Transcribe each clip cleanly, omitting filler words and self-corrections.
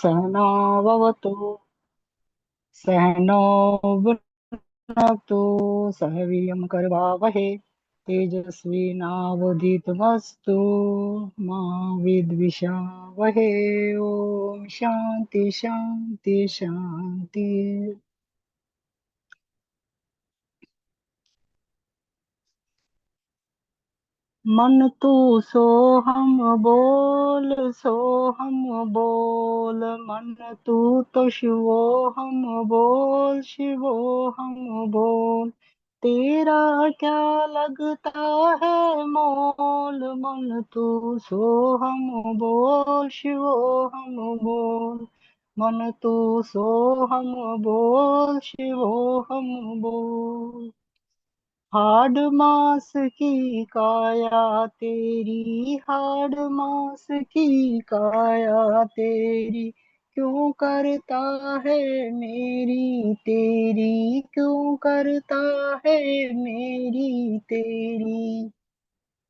सहनाववतु सहनौ भुनक्तु सह वीर्यं करवावहै तेजस्विनावधीतमस्तु मा विद्विषावहै। ओम शांति शांति शांति। मन तू सोहम बोल सोहम बोल मन तू तो शिवोहम बोल शिवोहम बोल। तेरा क्या लगता है मोल मन तू सोहम बोल शिवोहम बोल। मन तू सोहम बोल शिवोहम बोल। हाड़ मास की काया तेरी हाड़ मास की काया तेरी क्यों करता है मेरी तेरी क्यों करता है मेरी तेरी।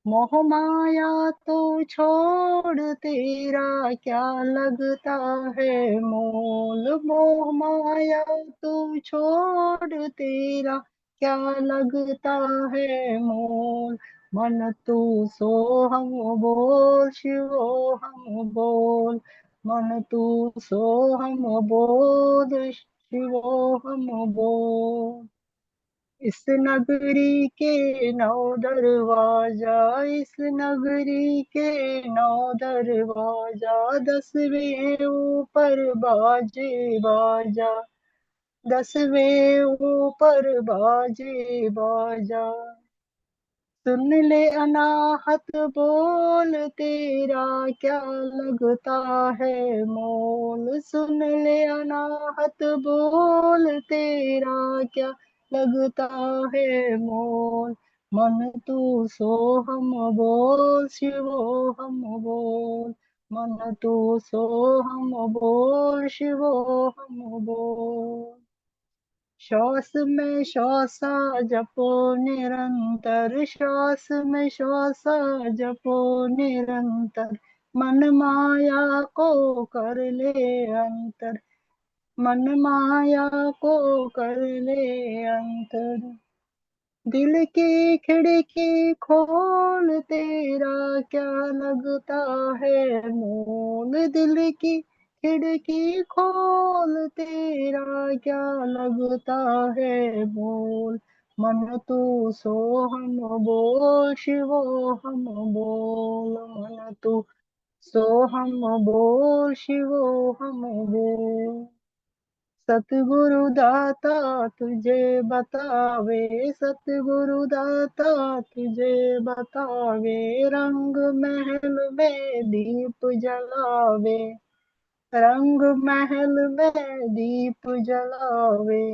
मोह माया तो छोड़ तेरा क्या लगता है मोल मोह माया तो छोड़ तेरा क्या लगता है मोल। मन तू सोहम बोल शिवोहम बोल मन तू सोहम बोल शिवोहम बोल। इस नगरी के नौ दरवाजा इस नगरी के नौ दरवाजा 10वें ऊपर बाजे बाजा 10वें ऊपर बाजे बाजा। सुन ले अनाहत बोल तेरा क्या लगता है मोल सुन ले अनाहत बोल तेरा क्या लगता है मोल। मन तू सोहम बोल शिवोहम बोल मन तू सोहम बोल शिवोहम बोल। श्वास में श्वासा जपो निरंतर श्वास में श्वासा जपो निरंतर। मन माया को कर ले अंतर मन माया को कर ले अंतर। दिल की खिड़की खोल तेरा क्या लगता है मोल दिल की खिड़की खोल तेरा क्या लगता है मोल। मन तू सोहम बोल शिवोहम बोल मन तू सोहम बोल शिवोहम बोल। सतगुरु दाता तुझे बतावे सतगुरु दाता तुझे बतावे रंग महल में दीप जलावे रंग महल में दीप जलावे।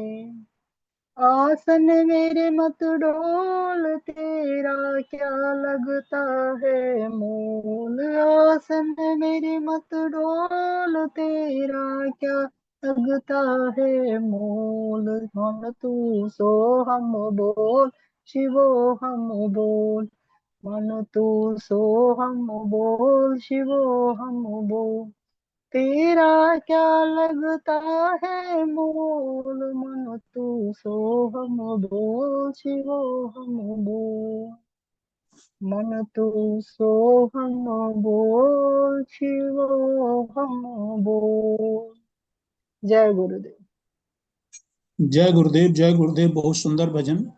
आसन मेरे मत डोल तेरा क्या लगता है मोल आसन मेरे मत डोल तेरा क्या लगता है मोल। हम तू सो हम बोल शिवो हम बोल मन तू सो हम बोल शिवो हम बोल। तेरा क्या लगता है मोल मन तू सोहम बोल शिवोहम बोल मन तू सोहम बोल शिवोहम बोल। जय गुरुदेव। जय गुरुदेव जय गुरुदेव। बहुत सुंदर भजन।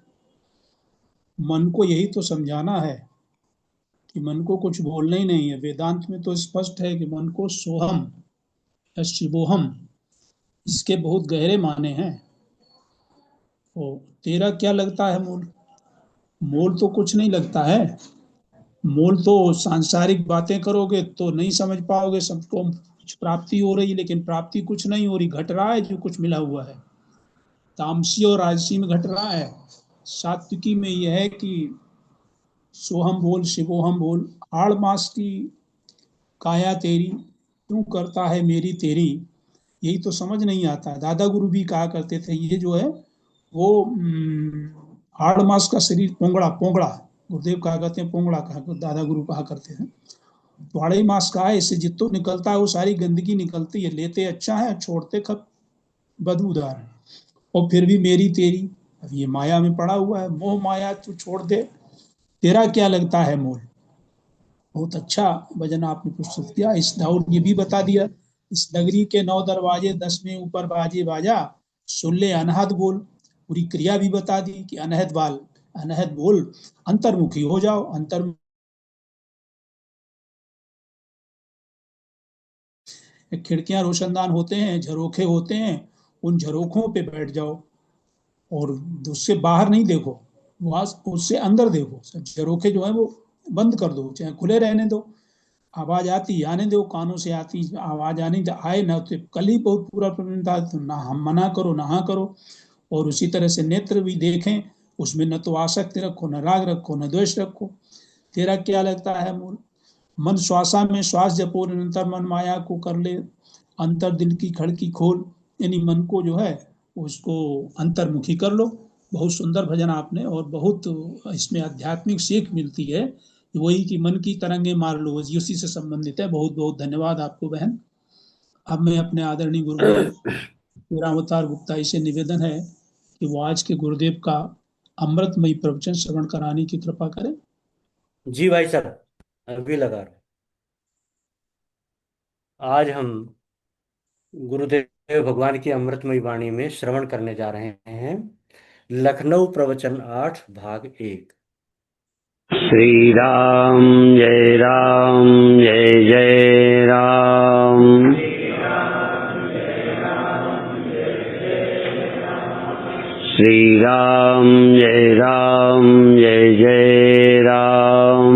मन को यही तो समझाना है कि मन को कुछ बोलना ही नहीं है। वेदांत में तो स्पष्ट है कि मन को सोहम या शिवोहम, इसके बहुत गहरे माने हैं। तो तेरा क्या लगता है मोल? मोल तो कुछ नहीं लगता है। मोल तो सांसारिक बातें करोगे तो नहीं समझ पाओगे। सबको कुछ प्राप्ति हो रही, लेकिन प्राप्ति कुछ नहीं हो रही, घट रहा है जो कुछ मिला हुआ है। तामसी और राजसी में घट रहा है। सात्विकी में यह है कि सोहम बोल शिवोहम बोल। आड़ मास की काया तेरी क्यों करता है मेरी तेरी, यही तो समझ नहीं आता। दादा गुरु भी कहा करते थे, ये जो है वो आड़ मास का शरीर पोंगड़ा पोंगड़ा, गुरुदेव कहा करते हैं पोंगड़ा, कहा दादा गुरु कहा करते हैं। थोड़ा ही मांस का है, इससे जितना निकलता है वो सारी गंदगी निकलती है। लेते अच्छा है, छोड़ते खब बदबूदार है। और फिर भी मेरी तेरी, अब ये माया में पड़ा हुआ है, मोह माया तू छोड़ दे, तेरा क्या लगता है मोल। बहुत अच्छा भजन आपने प्रस्तुत किया। इस और ये भी बता दिया, इस नगरी के 9 दरवाजे 10 में ऊपर बाजे बाजा, सुन ले अनहद बोल। पूरी क्रिया भी बता दी कि अनहद बोल, अंतर्मुखी हो जाओ। अंतर खिड़कियां रोशनदान होते हैं, झरोखे होते हैं, उन झरोखों पे बैठ जाओ और उससे बाहर नहीं देखो, वहां उससे अंदर देखो। झरोखे जो है वो बंद कर दो, चाहे खुले रहने दो। आवाज आती आने दो, कानों से आती आवाज आने आए ना, तो कल ही बहुत पूरा प्रबंध था, तो ना हम मना करो ना हाँ करो। और उसी तरह से नेत्र भी देखें, उसमें न तो आसक्ति रखो, न राग रखो, न द्वेष रखो। तेरा क्या लगता है मूल। मन श्वासा में श्वास जपो, निरंतर मन माया को कर ले अंतर, दिल की खड़की खोल। यानी मन को जो है उसको अंतर्मुखी कर लो। बहुत सुंदर भजन आपने, और बहुत इसमें आध्यात्मिक सीख मिलती है। वही कि मन की तरंगे मार लो, उसी से संबंधित है। बहुत बहुत धन्यवाद आपको बहन। अब मैं अपने आदरणीय गुरुदेव राम अवतार गुप्ता जी से निवेदन है कि वो आज के गुरुदेव का अमृतमयी प्रवचन श्रवण कराने की कृपा करें। जी भाई साहब, अभी लगा रहा हूं। आज हम गुरुदेव भगवान की अमृतमयी वाणी में श्रवण करने जा रहे हैं लखनऊ प्रवचन 8 भाग 1। श्री राम जय राम, जय जय राम। श्री राम जय राम, जय जय राम।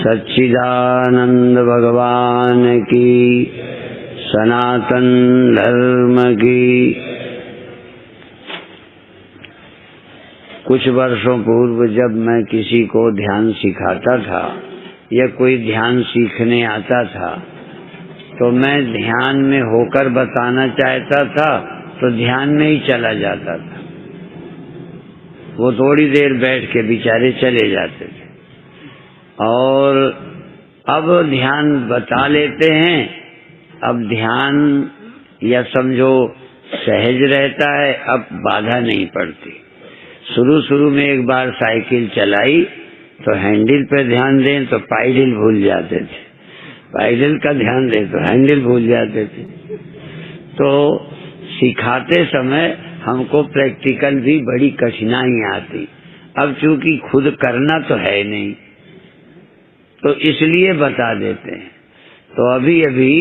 सच्चिदानंद भगवान की, सनातन धर्म की। कुछ वर्षों पूर्व जब मैं किसी को ध्यान सिखाता था या कोई ध्यान सीखने आता था, तो मैं ध्यान में होकर बताना चाहता था तो ध्यान में ही चला जाता था। वो थोड़ी देर बैठ के बेचारे चले जाते थे। और अब ध्यान बता लेते हैं, अब ध्यान या समझो सहज रहता है, अब बाधा नहीं पड़ती। शुरू शुरू में एक बार साइकिल चलाई तो हैंडल पे ध्यान दें तो पाइडल भूल जाते थे, पाइडल का ध्यान दें तो हैंडल भूल जाते थे। तो सिखाते समय हमको प्रैक्टिकल भी बड़ी कठिनाई आती। अब चूंकि खुद करना तो है नहीं, तो इसलिए बता देते हैं। तो अभी अभी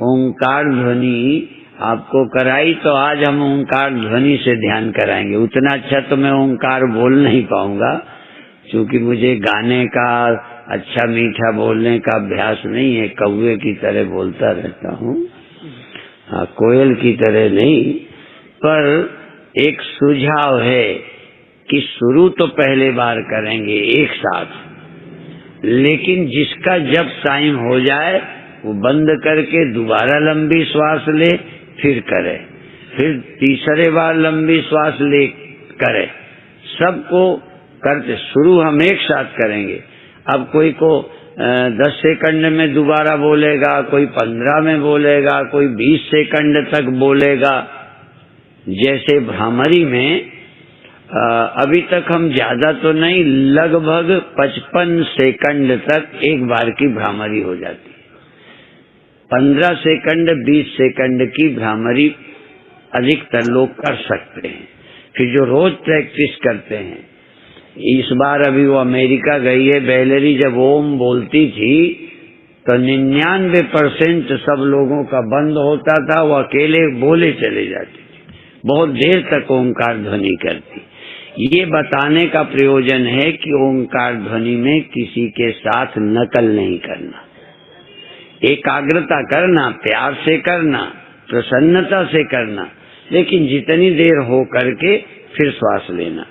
ओंकार ध्वनि आपको कराई, तो आज हम ओंकार ध्वनि से ध्यान कराएंगे। उतना अच्छा तो मैं ओंकार बोल नहीं पाऊंगा, क्योंकि मुझे गाने का, अच्छा मीठा बोलने का अभ्यास नहीं है। कौवे की तरह बोलता रहता हूँ, हाँ, कोयल की तरह नहीं। पर एक सुझाव है कि शुरू तो पहले बार करेंगे एक साथ, लेकिन जिसका जब टाइम हो जाए वो बंद करके दोबारा लंबी श्वास ले, फिर करे, फिर तीसरे बार लंबी श्वास ले करे। सबको करते शुरू हम एक साथ करेंगे। अब कोई को 10 सेकंड में दोबारा बोलेगा, कोई 15 में बोलेगा, कोई 20 सेकंड तक बोलेगा। जैसे भ्रामरी में अभी तक हम ज्यादा तो नहीं, लगभग 55 सेकंड तक एक बार की भ्रामरी हो जाती है। 15 सेकंड 20 सेकंड की भ्रामरी अधिकतर लोग कर सकते हैं। फिर जो रोज प्रैक्टिस करते हैं, इस बार अभी वो अमेरिका गई है, बेलेरी जब ओम बोलती थी तो 99% सब लोगों का बंद होता था, वो अकेले बोले चले जाते थे, बहुत देर तक ओंकार ध्वनि करती। ये बताने का प्रयोजन है कि ओंकार ध्वनि में किसी के साथ नकल नहीं करना, एकाग्रता करना, प्यार से करना, प्रसन्नता से करना, लेकिन जितनी देर हो करके फिर श्वास लेना।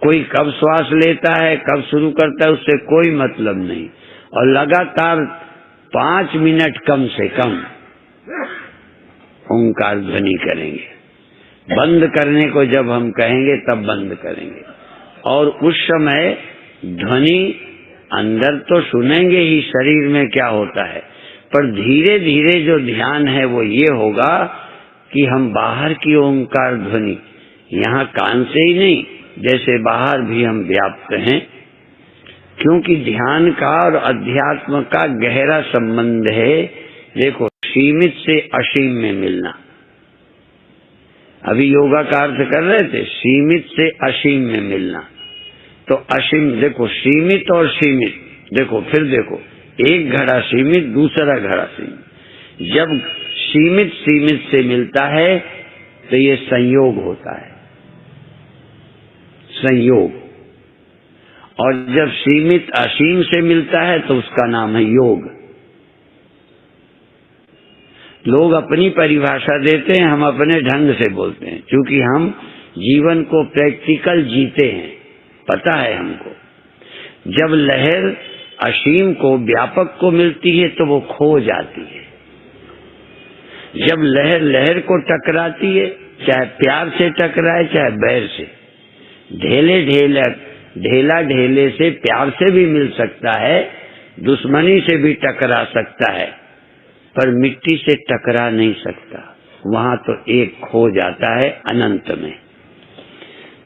कोई कब श्वास लेता है, कब शुरू करता है, उससे कोई मतलब नहीं। और लगातार 5 मिनट कम से कम ओंकार ध्वनि करेंगे। बंद करने को जब हम कहेंगे तब बंद करेंगे। और उस समय ध्वनि अंदर तो सुनेंगे ही शरीर में क्या होता है, पर धीरे धीरे जो ध्यान है वो ये होगा कि हम बाहर की ओंकार ध्वनि यहाँ कान से ही नहीं, जैसे बाहर भी हम व्याप्त हैं, क्योंकि ध्यान का और अध्यात्म का गहरा संबंध है। देखो, सीमित से असीम में मिलना, अभी योगा का अर्थ कर रहे थे, सीमित से असीम में मिलना। तो असीम, देखो सीमित और सीमित, देखो फिर देखो, एक घड़ा सीमित, दूसरा घड़ा सीमित। जब सीमित सीमित से मिलता है तो ये संयोग होता है, संयोग। और जब सीमित असीम से मिलता है तो उसका नाम है योग। लोग अपनी परिभाषा देते हैं, हम अपने ढंग से बोलते हैं, क्योंकि हम जीवन को प्रैक्टिकल जीते हैं, पता है हमको। जब लहर असीम को, व्यापक को मिलती है तो वो खो जाती है। जब लहर लहर को टकराती है, चाहे प्यार से टकराए चाहे बैर से, ढेला ढेले से प्यार से भी मिल सकता है, दुश्मनी से भी टकरा सकता है, पर मिट्टी से टकरा नहीं सकता। वहां तो एक खो जाता है अनंत में।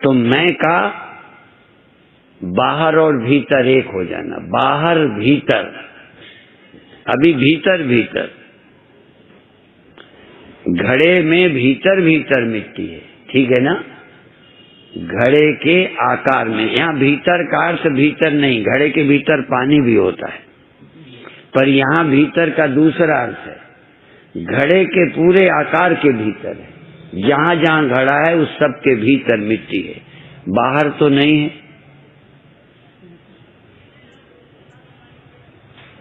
तो मैं का बाहर और भीतर एक हो जाना, बाहर भीतर, अभी भीतर भीतर, घड़े में भीतर भीतर मिट्टी है, ठीक है ना, घड़े के आकार में। यहाँ भीतर का अर्थ भीतर नहीं, घड़े के भीतर पानी भी होता है, पर यहाँ भीतर का दूसरा अर्थ है, घड़े के पूरे आकार के भीतर है। जहाँ जहाँ घड़ा है उस सब के भीतर मिट्टी है, बाहर तो नहीं है।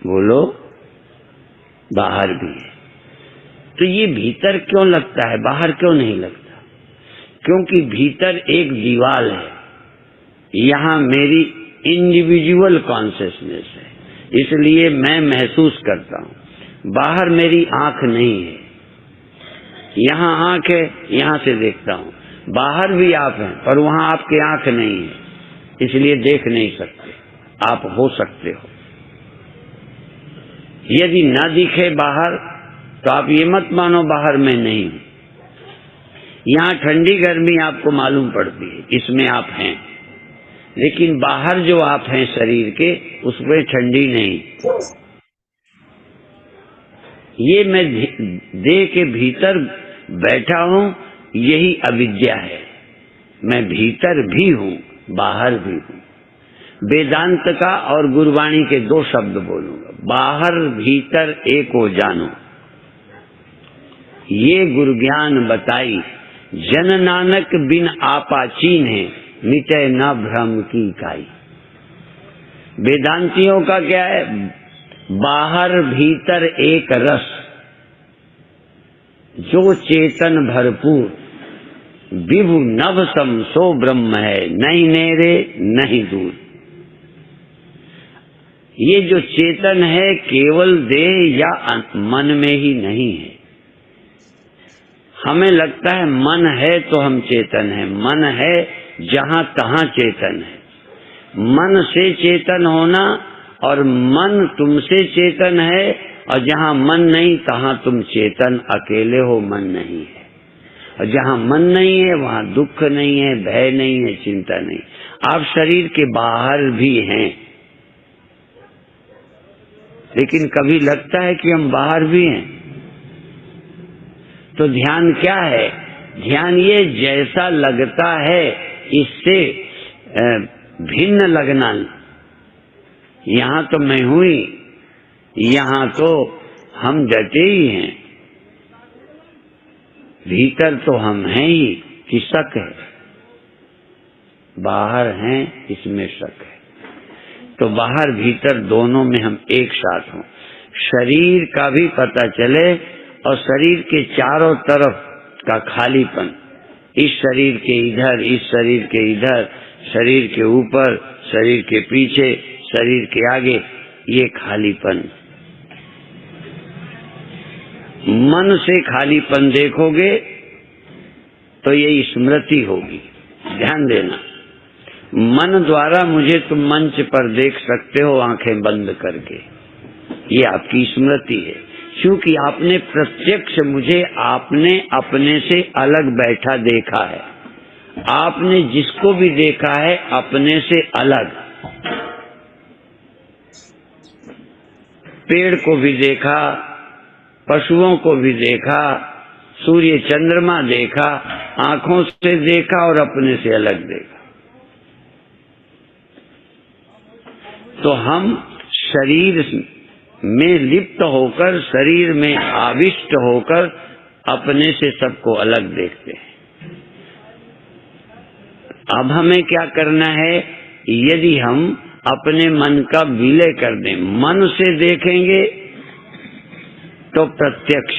बोलो, बाहर भी है। तो ये भीतर क्यों लगता है, बाहर क्यों नहीं लगता? क्योंकि भीतर एक दीवाल है, यहाँ मेरी इंडिविजुअल कॉन्शियसनेस है, इसलिए मैं महसूस करता हूँ। बाहर मेरी आंख नहीं है, यहाँ आंख है, यहाँ से देखता हूँ। बाहर भी आप हैं, पर वहाँ आपकी आंख नहीं है, इसलिए देख नहीं सकते। आप हो सकते हो। यदि न दिखे बाहर तो आप ये मत मानो बाहर में नहीं हूं। यहाँ ठंडी गर्मी आपको मालूम पड़ती है, इसमें आप हैं, लेकिन बाहर जो आप हैं शरीर के, उसमें ठंडी नहीं। ये मैं देह के भीतर बैठा हूँ, यही अविद्या है। मैं भीतर भी हूँ, बाहर भी हूँ। वेदांत का और गुरबाणी के दो शब्द बोलूंगा, बाहर भीतर एक हो जानो। ये गुरु ज्ञान बताई, जन नानक बिन आपा चीन है, मिटे न भ्रम की काई। वेदांतियों का क्या है? बाहर भीतर एक रस, जो चेतन भरपूर, विभु नभ सम सो ब्रह्म है, नहीं नेरे नहीं दूर। ये जो चेतन है केवल देह या मन में ही नहीं है। हमें लगता है मन है तो हम चेतन हैं, मन है जहां तहां चेतन है। मन से चेतन होना और मन तुमसे चेतन है, और जहां मन नहीं तहां तुम चेतन अकेले हो, मन नहीं है। और जहां मन नहीं है वहां दुख नहीं है, भय नहीं है, चिंता नहीं। आप शरीर के बाहर भी हैं, लेकिन कभी लगता है कि हम बाहर भी हैं। तो ध्यान क्या है? ध्यान ये जैसा लगता है इससे भिन्न लगना। यहाँ तो मैं हुई, यहाँ तो हम डटे ही हैं, भीतर तो हम हैं ही, कि शक है? बाहर हैं इसमें शक है। तो बाहर भीतर दोनों में हम एक साथ हों, शरीर का भी पता चले और शरीर के चारों तरफ का खालीपन, इस शरीर के इधर, इस शरीर के इधर, शरीर के ऊपर, शरीर के पीछे, शरीर के आगे, ये खालीपन। मन से खालीपन देखोगे तो ये स्मृति होगी, ध्यान देना। मन द्वारा मुझे तुम मंच पर देख सकते हो आंखें बंद करके, ये आपकी स्मृति है। क्योंकि आपने प्रत्यक्ष मुझे आपने अपने से अलग बैठा देखा है। आपने जिसको भी देखा है अपने से अलग, पेड़ को भी देखा, पशुओं को भी देखा, सूर्य चंद्रमा देखा, आंखों से देखा और अपने से अलग देखा। तो हम शरीर में लिप्त होकर, शरीर में आविष्ट होकर अपने से सबको अलग देखते हैं। अब हमें क्या करना है? यदि हम अपने मन का विलय कर दें, मन से देखेंगे तो प्रत्यक्ष,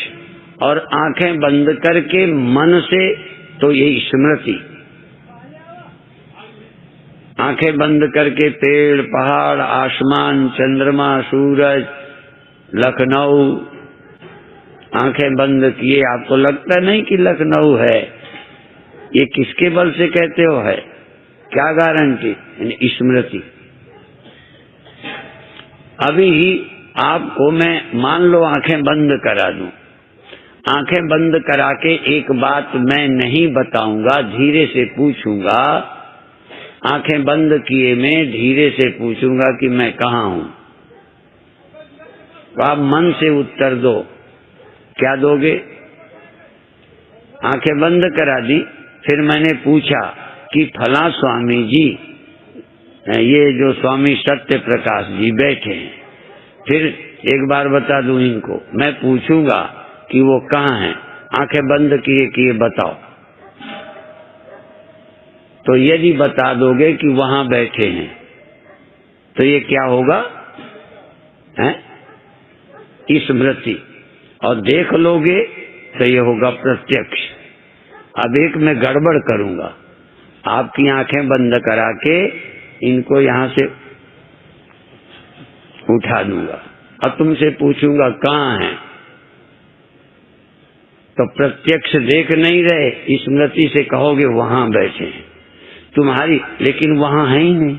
और आंखें बंद करके मन से तो ये स्मृति। आंखें बंद करके पेड़, पहाड़, आसमान, चंद्रमा, सूरज, लखनऊ, आंखें बंद किए, आपको लगता नहीं कि लखनऊ है? ये किसके बल से कहते हो है? क्या गारंटी? स्मृति। अभी आपको मैं मान लो आंखें बंद करा दूं, आंखें बंद करा के एक बात मैं नहीं बताऊंगा, धीरे से पूछूंगा। आंखें बंद किए मैं धीरे से पूछूंगा कि मैं कहाँ हूं, तो आप मन से उत्तर दो। क्या दोगे? आंखें बंद करा दी, फिर मैंने पूछा कि फला स्वामी जी, ये जो स्वामी सत्य प्रकाश जी बैठे हैं, फिर एक बार बता दूं इनको, मैं पूछूंगा कि वो कहाँ हैं, आंखें बंद किए बताओ। तो यदि बता दोगे कि वहां बैठे हैं, तो ये क्या होगा? हैं? स्मृति। और देख लोगे तो ये होगा प्रत्यक्ष। अब एक मैं गड़बड़ करूंगा, आपकी आंखें बंद करा के इनको यहां से उठा दूंगा और तुमसे पूछूंगा कहाँ हैं, तो प्रत्यक्ष देख नहीं रहे, स्मृति से कहोगे वहां बैठे हैं तुम्हारी, लेकिन वहां है ही नहीं।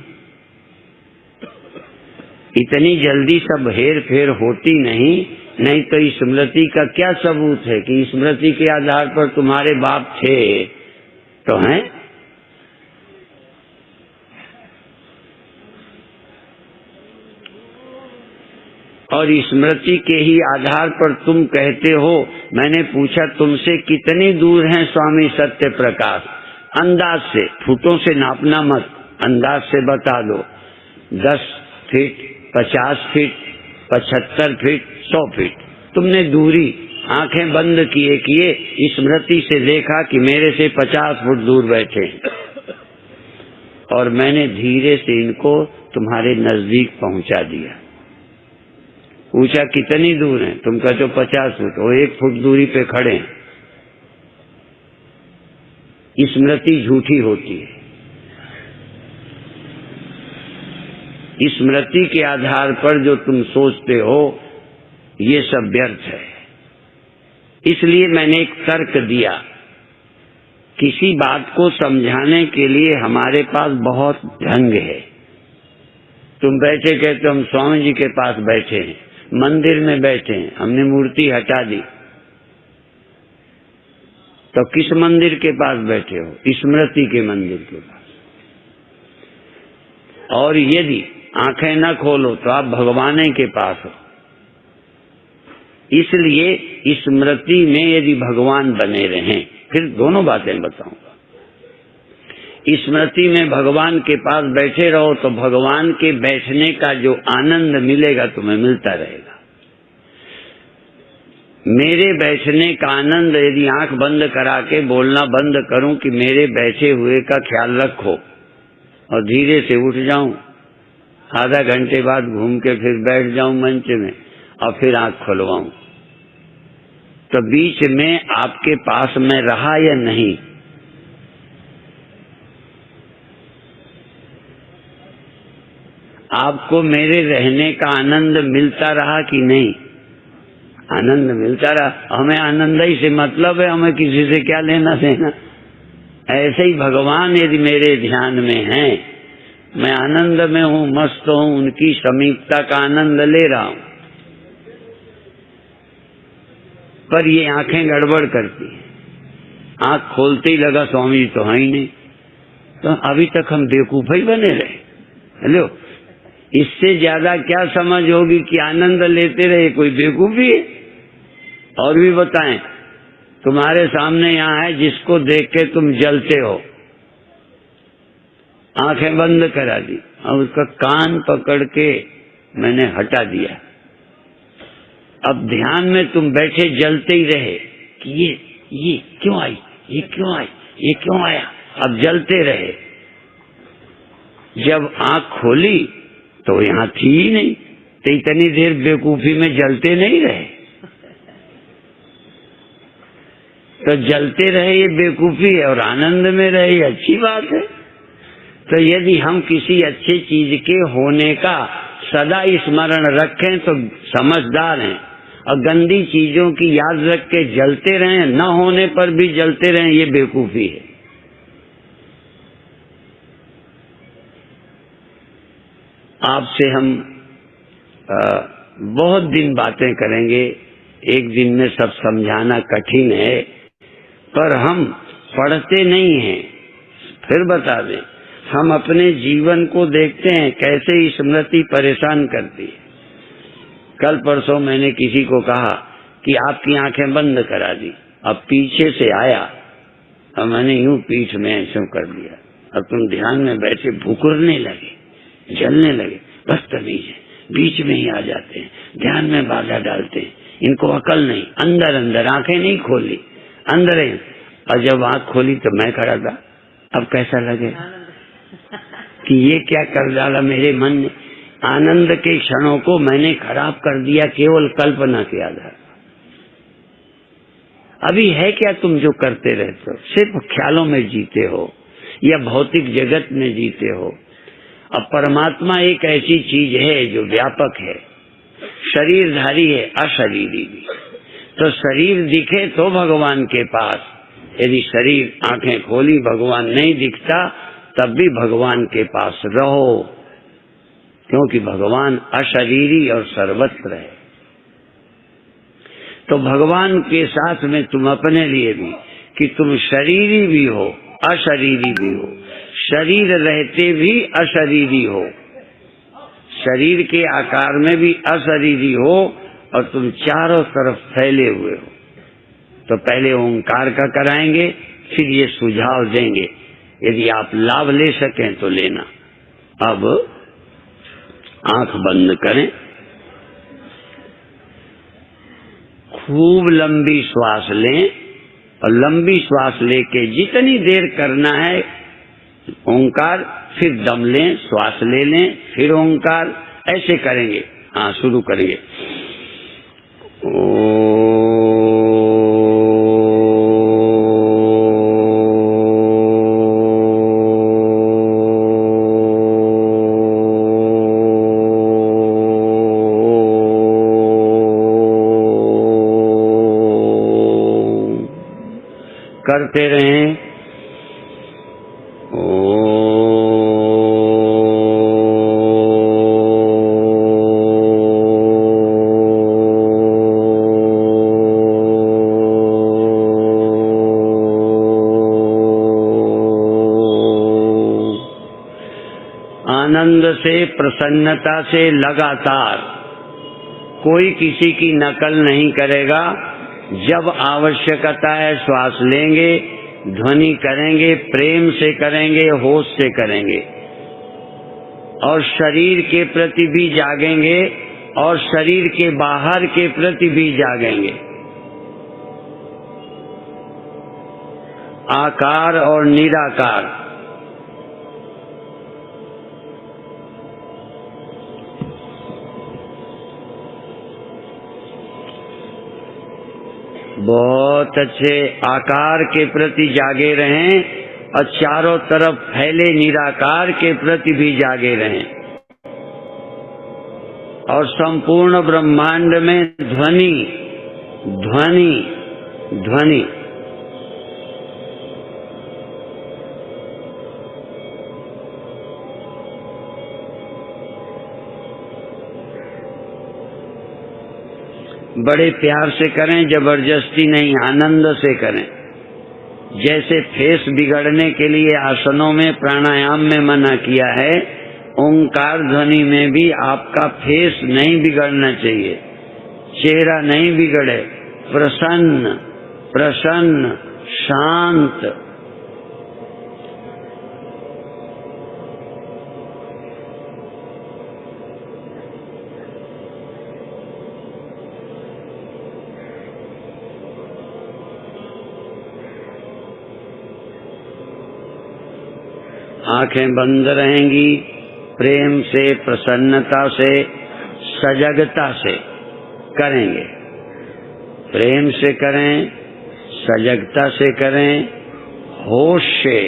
इतनी जल्दी सब हेर फेर होती नहीं, नहीं तो स्मृति का क्या सबूत है कि स्मृति के आधार पर तुम्हारे बाप थे तो हैं? और स्मृति के ही आधार पर तुम कहते हो। मैंने पूछा तुमसे कितनी दूर हैं स्वामी सत्य प्रकाश? अंदाज से, फुटों से नापना मत, अंदाज से बता दो। 10 फीट, 50 फीट, 75 फीट, 100 फीट। तुमने दूरी आंखें बंद किए स्मृति से देखा कि मेरे से 50 फुट दूर बैठे, और मैंने धीरे से इनको तुम्हारे नजदीक पहुंचा दिया। पूछा कितनी दूर है? तुम कहते हो 50 फुट, वो 1 फुट दूरी पे खड़े हैं। स्मृति झूठी होती है। स्मृति के आधार पर जो तुम सोचते हो ये सब व्यर्थ है। इसलिए मैंने एक तर्क दिया। किसी बात को समझाने के लिए हमारे पास बहुत ढंग है। तुम बैठे कहते हम स्वामी जी के पास बैठे हैं, मंदिर में बैठे हैं, हमने मूर्ति हटा दी, तो किस मंदिर के पास बैठे हो? स्मृति के मंदिर के पास। और यदि आंखें न खोलो तो आप भगवान के पास हो। इसलिए स्मृति में यदि भगवान बने रहें, फिर दोनों बातें बताऊंगा। स्मृति में भगवान के पास बैठे रहो तो भगवान के बैठने का जो आनंद मिलेगा तुम्हें मिलता रहेगा। मेरे बैठने का आनंद यदि आंख बंद करा के बोलना बंद करूं कि मेरे बैठे हुए का ख्याल रखो, और धीरे से उठ जाऊं, आधा घंटे बाद घूम के फिर बैठ जाऊं मंच में और फिर आंख खुलवाऊं, तो बीच में आपके पास में रहा या नहीं? आपको मेरे रहने का आनंद मिलता रहा कि नहीं? आनंद मिलता रहा। हमें आनंद ही से मतलब है, हमें किसी से क्या लेना देना। ऐसे ही भगवान यदि मेरे ध्यान में हैं मैं आनंद में हूँ, मस्त हूँ, उनकी समीपता का आनंद ले रहा हूँ, पर ये आंखें गड़बड़ करती हैं। आंख खोलते ही लगा स्वामी जी तो है ही नहीं, तो अभी तक हम बेवकूफ ही बने रहे। हेलो, इससे ज्यादा क्या समझ होगी कि आनंद लेते रहे कोई बेवकूफी है? और भी बताएं, तुम्हारे सामने यहाँ है जिसको देख के तुम जलते हो, आंखें बंद करा दी और उसका कान पकड़ के मैंने हटा दिया। अब ध्यान में तुम बैठे जलते ही रहे कि ये क्यों आई, ये क्यों आई, ये क्यों आया, अब जलते रहे। जब आंख खोली तो यहाँ थी ही नहीं, तो इतनी देर बेवकूफी में जलते नहीं रहे। तो जलते रहे ये बेवकूफी है और आनंद में रहे ये अच्छी बात है। तो यदि हम किसी अच्छी चीज के होने का सदा स्मरण रखें तो समझदार हैं, और गंदी चीजों की याद रख के जलते रहें, न होने पर भी जलते रहें, ये बेवकूफी है। आपसे हम बहुत दिन बातें करेंगे, एक दिन में सब समझाना कठिन है, पर हम पढ़ते नहीं हैं। फिर बता दें, हम अपने जीवन को देखते हैं कैसे स्मृति परेशान करती है। कल परसों मैंने किसी को कहा कि आपकी आंखें बंद करा दी, अब पीछे से आया और मैंने यूं पीठ में ऐसे कर दिया, अब तुम ध्यान में बैठे भुकुरने लगे, जलने लगे। बदतमीज है, बीच में ही आ जाते हैं, ध्यान में बाधा डालते हैं, इनको अकल नहीं। अंदर अंदर आंखें नहीं खोली, अंदर है। और जब आंख खोली तो मैं खड़ा था। अब कैसा लगे कि ये क्या कर डाला मेरे मन ने, आनंद के क्षणों को मैंने खराब कर दिया केवल कल्पना के आधार। अभी है क्या तुम जो करते रहते हो? सिर्फ ख्यालों में जीते हो या भौतिक जगत में जीते हो। अब परमात्मा एक ऐसी चीज है जो व्यापक है, शरीरधारी है, अशरीरी भी। तो शरीर दिखे तो भगवान के पास, यदि शरीर आंखें खोली भगवान नहीं दिखता तब भी भगवान के पास रहो, क्योंकि भगवान अशरीरी और सर्वत्र है। तो भगवान के साथ में तुम अपने लिए भी, कि तुम शरीरी भी हो अशरीरी भी हो, शरीर रहते भी अशरीरी हो, शरीर के आकार में भी अशरीरी हो, और तुम चारों तरफ फैले हुए हो। तो पहले ओंकार का कराएंगे, फिर ये सुझाव देंगे, यदि आप लाभ ले सकें तो लेना। अब आंख बंद करें, खूब लंबी श्वास लें, और लंबी श्वास लेके जितनी देर करना है ओंकार, फिर दम लें, श्वास ले लें, फिर ओंकार, ऐसे करेंगे। हाँ, शुरू करेंगे। करते रहें। आनंद से, प्रसन्नता से लगातार, कोई किसी की नकल नहीं करेगा। जब आवश्यकता है श्वास लेंगे, ध्वनि करेंगे, प्रेम से करेंगे, होश से करेंगे, और शरीर के प्रति भी जागेंगे और शरीर के बाहर के प्रति भी जागेंगे। आकार और निराकार, बहुत अच्छे। आकार के प्रति जागे रहें और चारों तरफ फैले निराकार के प्रति भी जागे रहें, और संपूर्ण ब्रह्मांड में ध्वनि ध्वनि ध्वनि। बड़े प्यार से करें, जबरदस्ती नहीं, आनंद से करें। जैसे फेस बिगड़ने के लिए आसनों में, प्राणायाम में मना किया है, ओंकार ध्वनि में भी आपका फेस नहीं बिगड़ना चाहिए, चेहरा नहीं बिगड़े, प्रसन्न प्रसन्न शांत। आंखें बंद रहेंगी, प्रेम से, प्रसन्नता से, सजगता से करेंगे। प्रेम से करें, सजगता से करें, होश से,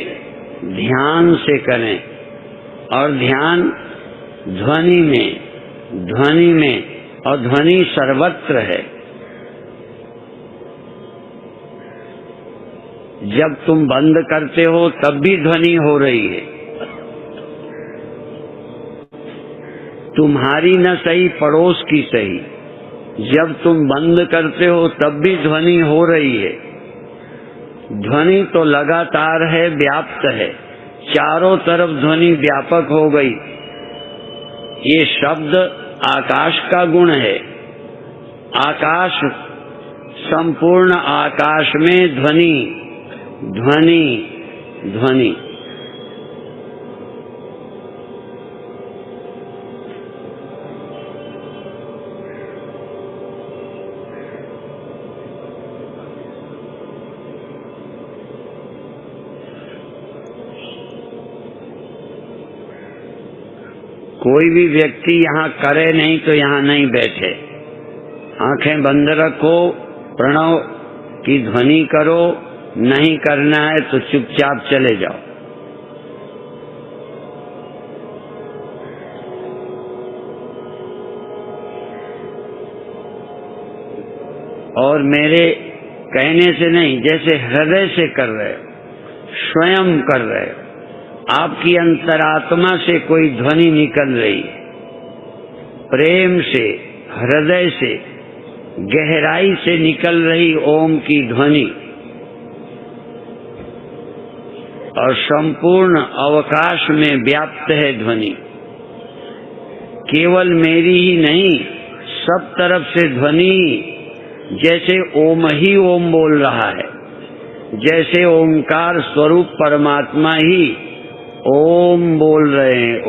ध्यान से करें। और ध्यान ध्वनि में, और ध्वनि सर्वत्र है। जब तुम बंद करते हो तब भी ध्वनि हो रही है, तुम्हारी न सही, पड़ोस की सही। जब तुम बंद करते हो तब भी ध्वनि हो रही है। ध्वनि तो लगातार है, व्याप्त है, चारों तरफ ध्वनि व्यापक हो गई। ये शब्द आकाश का गुण है। आकाश, संपूर्ण आकाश में ध्वनि ध्वनि ध्वनि। कोई भी व्यक्ति यहाँ करे नहीं तो यहाँ नहीं बैठे। आंखें बंद रखो, प्रणव की ध्वनि करो, नहीं करना है तो चुपचाप चले जाओ। और मेरे कहने से नहीं, जैसे हृदय से कर रहे हो, स्वयं कर रहे हो, आपकी अंतरात्मा से कोई ध्वनि निकल रही है, प्रेम से, हृदय से, गहराई से निकल रही ओम की ध्वनि। और संपूर्ण अवकाश में व्याप्त है ध्वनि। केवल मेरी ही नहीं, सब तरफ से ध्वनि, जैसे ओम ही ओम बोल रहा है, जैसे ओंकार स्वरूप परमात्मा ही ओम बोल रहे हैं।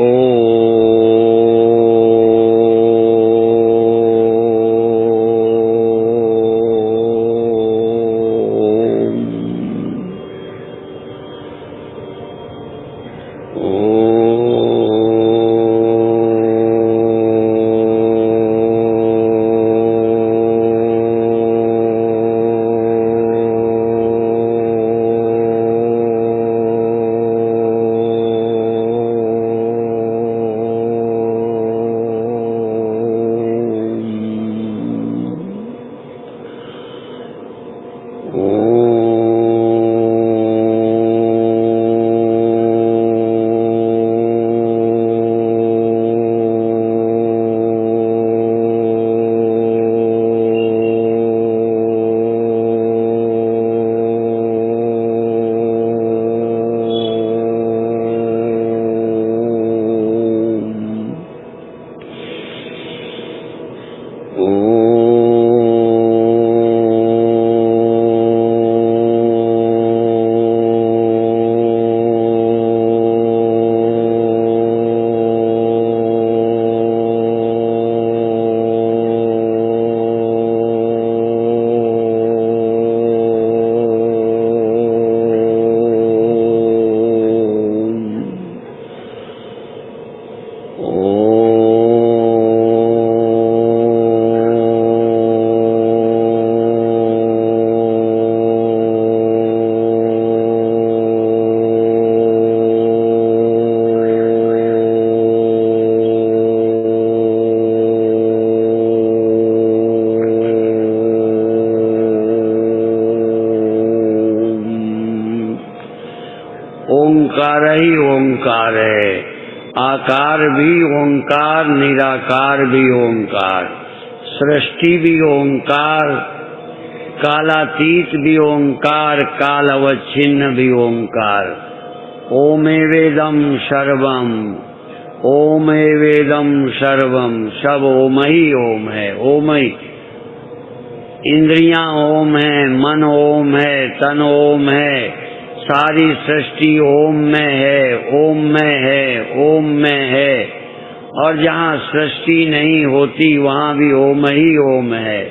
ओंकार ही ओंकार है, आकार भी ओंकार, निराकार भी ओंकार, सृष्टि भी ओंकार, कालातीत भी ओंकार, काल अवच्छिन्न भी ओंकार। ओमेवेदम सर्वम, ओमेवेदम सर्वम, सब ओम ही ओम है, ओम ही। इंद्रियां ओम है, मन ओम है, तन ओम है, सारी सृष्टि ओम में है, ओम में है, ओम में है। और जहाँ सृष्टि नहीं होती वहाँ भी ओम ही ओम है।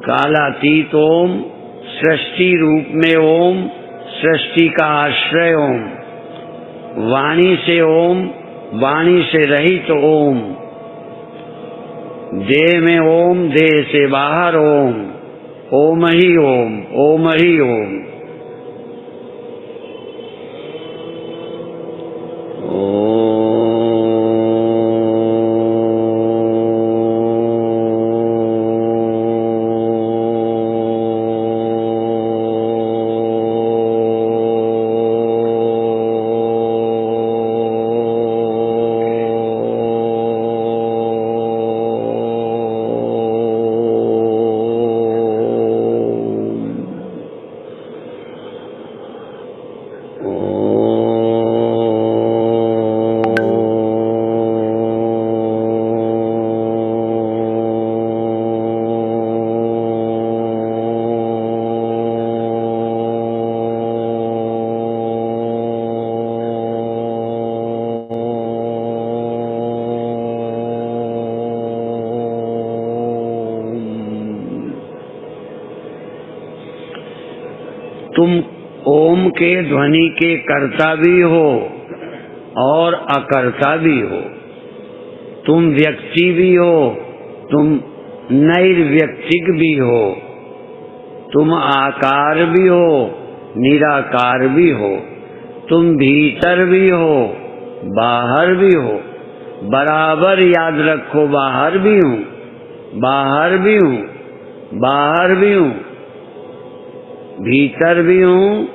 कालातीत ओम, सृष्टि रूप में ओम, सृष्टि का आश्रय ओम, वाणी से ओम, वाणी से रहित ओम, देह में ओम, देह से बाहर ओम, ओम ही ओम, ओम ही ओम। तुम ओम के ध्वनि के कर्ता भी हो और अकर्ता भी हो। तुम व्यक्ति भी हो, तुम नैर्व्यक्तिक भी हो, तुम आकार भी हो, निराकार भी हो, तुम भीतर भी हो, बाहर भी हो। बराबर याद रखो, बाहर भी हूँ, बाहर भी हूँ, बाहर भी हूँ, भीतर भी हूँ।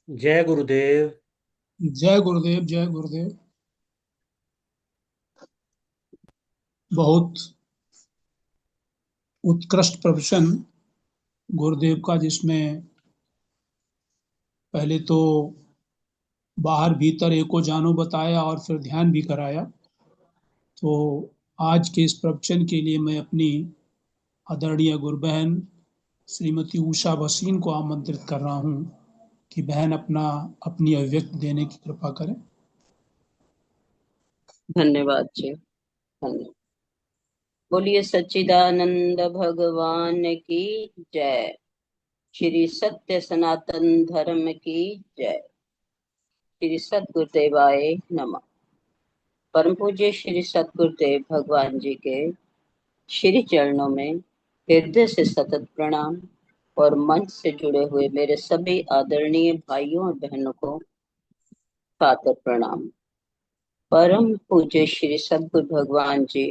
जय गुरुदेव। जय गुरुदेव, जय गुरुदेव। बहुत उत्कृष्ट प्रवचन गुरुदेव का, जिसमें पहले तो बाहर भीतर एको जानो बताया और फिर ध्यान भी कराया। तो आज के इस प्रवचन के लिए मैं अपनी आदरणीय गुरु बहन श्रीमती उषा भसीन को आमंत्रित कर रहा हूं कि बहन अपनी अभिव्यक्ति देने की कृपा करें। धन्यवाद जी, धन्यवाद। बोलिए सच्चिदानंद भगवान की जय। श्री सत्य सनातन धर्म की जय। श्री सतगुरुदेवाय नमः। परम पूज्य श्री सतगुरुदेव भगवान जी के श्री चरणों में हृदय से सतत प्रणाम और मंच से जुड़े हुए मेरे सभी आदरणीय भाइयों और बहनों को सादर प्रणाम। परम पूज्य श्री सतगुरु भगवान जी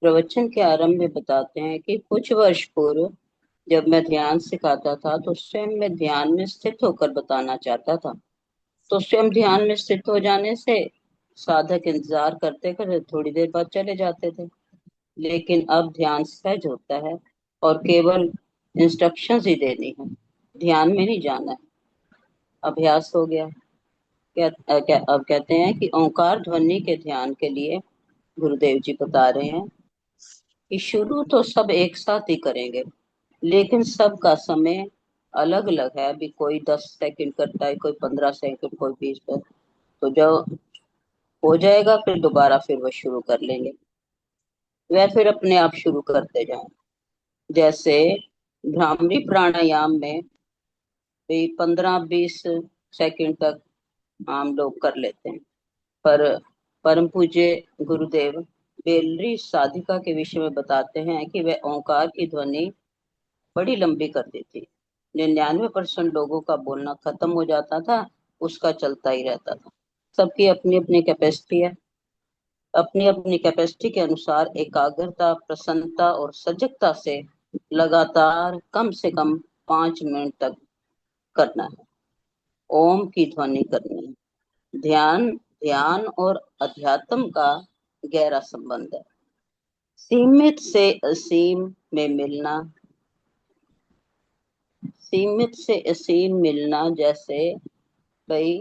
प्रवचन के आरंभ में बताते हैं कि कुछ वर्ष पूर्व जब मैं ध्यान सिखाता था तो स्वयं मैं ध्यान में स्थित होकर बताना चाहता था, तो स्वयं ध्यान में स्थित हो जाने से साधक इंतजार करते करते थोड़ी देर बाद चले जाते थे। लेकिन अब ध्यान सहज होता है और केवल इंस्ट्रक्शंस ही देनी है, ध्यान में नहीं जाना है, अभ्यास हो गया। अब कहते हैं कि ओंकार ध्वनि के ध्यान के लिए गुरुदेव जी बता रहे हैं कि शुरू तो सब एक साथ ही करेंगे, लेकिन सबका समय अलग अलग है। अभी कोई 10 सेकंड करता है, कोई 15 सेकंड, कोई 20 पर। तो जब हो जाएगा फिर दोबारा फिर वो शुरू कर लेंगे, वह फिर अपने आप शुरू करते जाएं। जैसे भ्रामरी प्राणायाम में भी 15-20 सेकंड तक हम लोग कर लेते हैं, पर परम पूज्य गुरुदेव बेलरी साधिका के विषय में बताते हैं कि वह ओंकार की ध्वनि बड़ी लंबी कर देती। 99% लोगों का बोलना खत्म हो जाता था, उसका चलता ही रहता था। सबकी अपनी अपनी कैपेसिटी है, अपनी अपनी कैपेसिटी के अनुसार एकाग्रता, प्रसन्नता और सजगता से लगातार कम से कम 5 मिनट तक करना है, ओम की ध्वनि करनी है। ध्यान और अध्यात्म का गहरा संबंध है। सीमित से असीम में मिलना, सीमित से असीम मिलना, जैसे भाई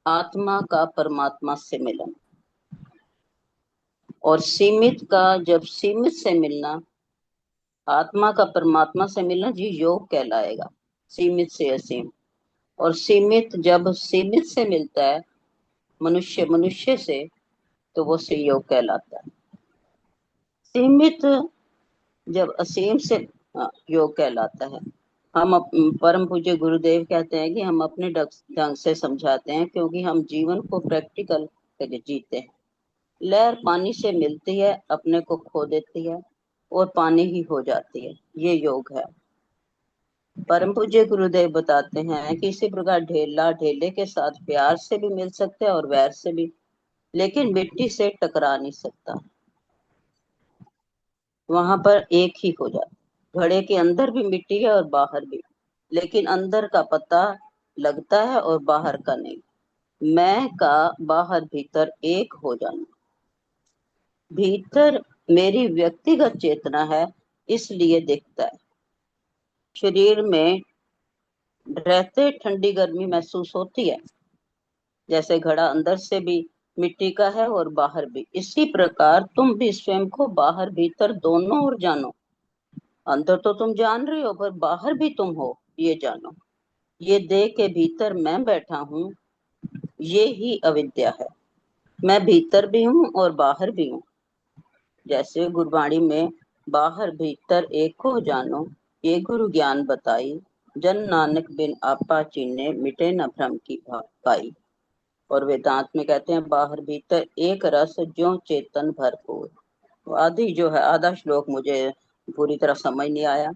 आत्मा का परमात्मा से मिलन, और सीमित का जब सीमित से मिलना, आत्मा का परमात्मा से मिलना जी योग कहलाएगा, सीमित से असीम। और सीमित जब सीमित से मिलता है मनुष्य मनुष्य से, तो वो संयोग कहलाता है। सीमित जब असीम से योग कहलाता है। हम परम पूज्य गुरुदेव कहते हैं कि हम अपने ढंग से समझाते हैं, क्योंकि हम जीवन को प्रैक्टिकल करके जीते हैं। लहर पानी से मिलती है, अपने को खो देती है और पानी ही हो जाती है, ये योग है। परम पूज्य गुरुदेव बताते हैं कि इसी प्रकार ढेला ढेले के साथ प्यार से भी मिल सकते हैं और वैर से भी, लेकिन मिट्टी से टकरा नहीं सकता, वहां पर एक ही हो जाता। घड़े के अंदर भी मिट्टी है और बाहर भी, लेकिन अंदर का पता लगता है और बाहर का नहीं। मैं का बाहर भीतर एक हो जाना। भीतर मेरी व्यक्तिगत चेतना है, इसलिए दिखता है। शरीर में रहते ठंडी गर्मी महसूस होती है, जैसे घड़ा अंदर से भी मिट्टी का है और बाहर भी। इसी प्रकार तुम भी स्वयं को बाहर भीतर दोनों ओर जानो। अंदर तो तुम जान रहे हो, पर बाहर भी तुम हो, ये जानो। ये देह के भीतर मैं बैठा हूँ, ये ही अविद्या है। मैं भीतर भी हूँ और बाहर भी हूँ। जैसे गुरबाणी में बाहर भीतर एक हो जानो, ये गुरु ज्ञान बताई। जन नानक बिन आपा चीने, मिटे न भ्रम की पाई। और वेदांत में कहते हैं बाहर भीतर एक रस, ज्यों चेतन भरपूर। आदि जो है आधा श्लोक मुझे पूरी तरह समझ नहीं आया,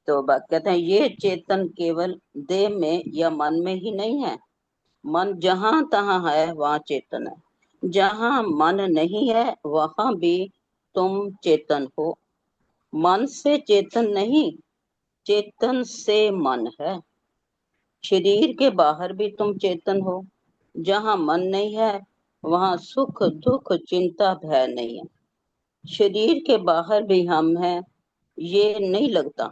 तो कहते हैं ये चेतन केवल देह में या मन में ही नहीं है। मन जहां तहां है वहां चेतन है। जहां मन नहीं है वहां भी तुम चेतन हो। मन से चेतन नहीं, चेतन से मन है। शरीर के बाहर भी तुम चेतन हो। जहां मन नहीं है वहां सुख दुख चिंता भय नहीं है। शरीर के बाहर भी हम हैं, ये नहीं लगता।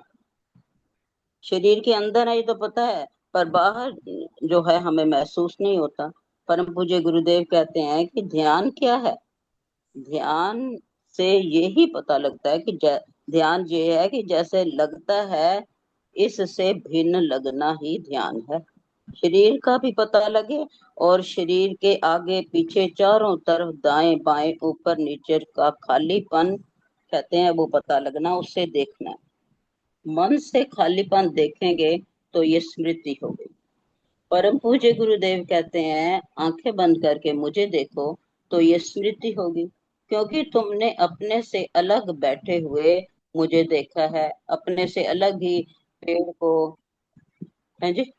शरीर के अंदर है ये तो पता है, पर बाहर जो है हमें महसूस नहीं होता। परम पूज्य गुरुदेव कहते हैं कि ध्यान क्या है। ध्यान से यही पता लगता है कि ध्यान ये है कि जैसे लगता है, इससे भिन्न लगना ही ध्यान है। शरीर का भी पता लगे और शरीर के आगे पीछे चारों तरफ दाएं बाएं ऊपर नीचे का खालीपन कहते हैं, वो पता लगना, उससे देखना है। मन से खालीपन देखेंगे तो ये स्मृति होगी। परम पूज्य गुरुदेव कहते हैं आंखें बंद करके मुझे देखो तो ये स्मृति होगी, क्योंकि तुमने अपने से अलग बैठे हुए मुझे देखा है। अपने से अलग ही पेड़ को, है जी,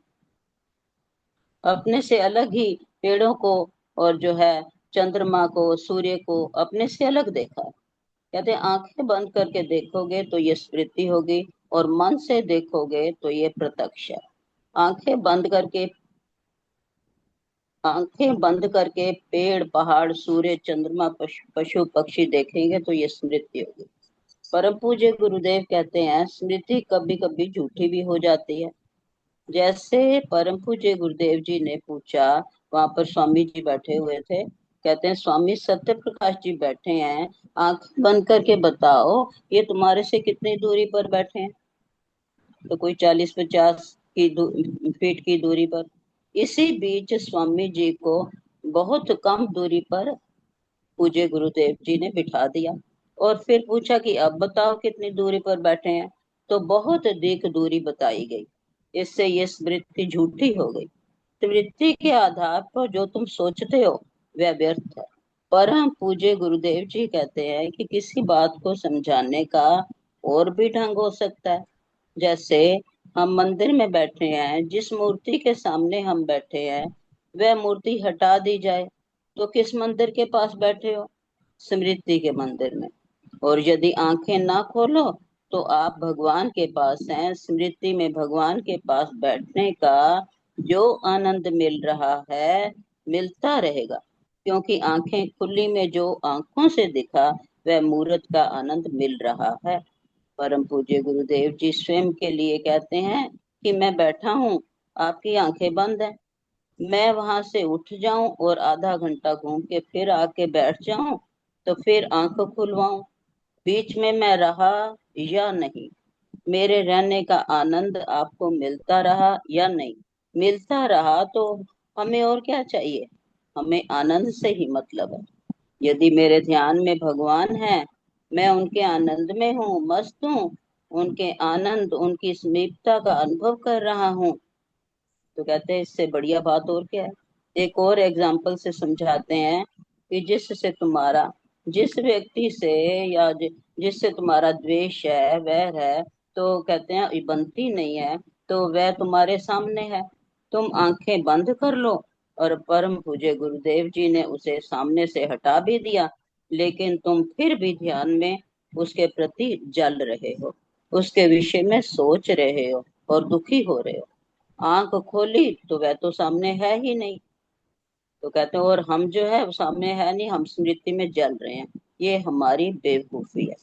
अपने से अलग ही पेड़ों को और जो है चंद्रमा को सूर्य को अपने से अलग देखा है। कहते हैं आंखें बंद करके देखोगे तो ये स्मृति होगी, और मन से देखोगे तो ये प्रत्यक्ष है। आंखें बंद करके, आंखें बंद करके पेड़ पहाड़ सूर्य चंद्रमा पशु पक्षी देखेंगे तो ये स्मृति होगी। परम पूज्य गुरुदेव कहते हैं स्मृति कभी कभी झूठी भी हो जाती है। जैसे परम पूज्य गुरुदेव जी ने पूछा, वहां पर स्वामी जी बैठे हुए थे, कहते हैं स्वामी सत्य प्रकाश जी बैठे हैं, आंख बंद करके बताओ ये तुम्हारे से कितनी दूरी पर बैठे हैं। तो कोई 40-50 की फीट की दूरी पर। इसी बीच स्वामी जी को बहुत कम दूरी पर पूज्य गुरुदेव जी ने बिठा दिया, और फिर पूछा कि अब बताओ कितनी दूरी पर बैठे हैं। तो बहुत अधिक दूरी बताई गई। इससे ये स्मृति झूठी हो गई। स्मृति के आधार पर जो तुम सोचते हो वह व्यर्थ है। परम पूज्य गुरुदेव जी कहते हैं कि किसी बात को समझाने का और भी ढंग हो सकता है। जैसे हम मंदिर में बैठे हैं, जिस मूर्ति के सामने हम बैठे हैं वह मूर्ति हटा दी जाए तो किस मंदिर के पास बैठे हो? स्मृति के मंदिर में। और यदि आंखें ना खोलो तो आप भगवान के पास हैं। स्मृति में भगवान के पास बैठने का जो आनंद मिल रहा है मिलता रहेगा, क्योंकि आंखें खुली में जो आंखों से दिखा वह मूर्त का आनंद मिल रहा है। परम पूज्य गुरुदेव जी स्वयं के लिए कहते हैं कि मैं बैठा हूँ, आपकी आंखें बंद है, मैं वहां से उठ जाऊं और आधा घंटा घूम के फिर आके बैठ जाऊं तो फिर आंख खुलवाऊं, बीच में मैं रहा या नहीं, मेरे रहने का आनंद आपको मिलता रहा या नहीं, मिलता रहा तो हमें और क्या चाहिए, हमें आनंद से ही मतलब है। यदि मेरे ध्यान में भगवान है, मैं उनके आनंद में हूँ, मस्त हूँ, उनके आनंद उनकी समीपता का अनुभव कर रहा हूँ, तो कहते हैं इससे बढ़िया बात और क्या है। एक और एग्जाम्पल से समझाते हैं कि जिससे तुम्हारा, जिस व्यक्ति से या जिससे तुम्हारा द्वेष है, वैर है, तो कहते हैं ये बनती नहीं है, तो वह तुम्हारे सामने है, तुम आंखें बंद कर लो। और परम पूज्य गुरुदेव जी ने उसे सामने से हटा भी दिया, लेकिन तुम फिर भी ध्यान में उसके प्रति जल रहे हो, उसके विषय में सोच रहे हो और दुखी हो रहे हो। आंख खोली तो वह तो सामने है ही नहीं, तो कहते हैं और हम जो है वो सामने है नहीं, हम स्मृति में जल रहे हैं। ये हमारी बेवकूफी है।